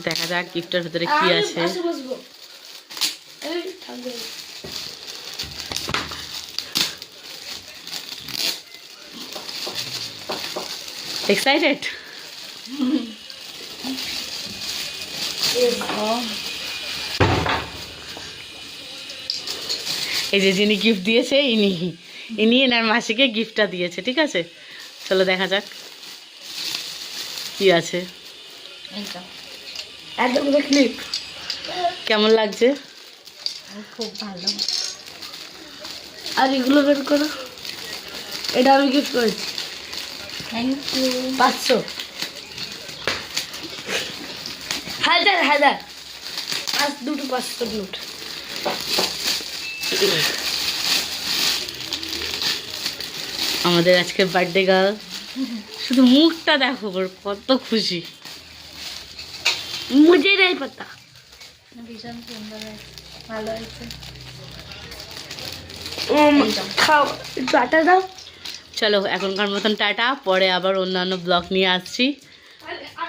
দেখা যাক গিফটের ভিতরে কি আছে। এক্সাইটেড? এই যে যিনি গিফট দিয়েছে ইনি এনার মাসিকে গিফটটা দিয়েছে। ঠিক আছে, চলো দেখা যাক কি আছে। ক্লিপ কেমন লাগছে? খুব ভালো। আর এগুলো বের করো, এটা আমি গিফট করেছি। Thank you. 500 হাজার আজ দুটো 500 নোট। আমাদের আজকে বার্থডে গার্ল, শুধু মুখটা দেখো ওর কত খুশি। মুঝে নাই পাতা। ভীষণ সুন্দর হয়েছে, ভালো হয়েছে। খাও, একটু আটা দাও। চলো এখনকার মতন টাটা, পরে আবার অন্যান্য ব্লগ নিয়ে আসছি।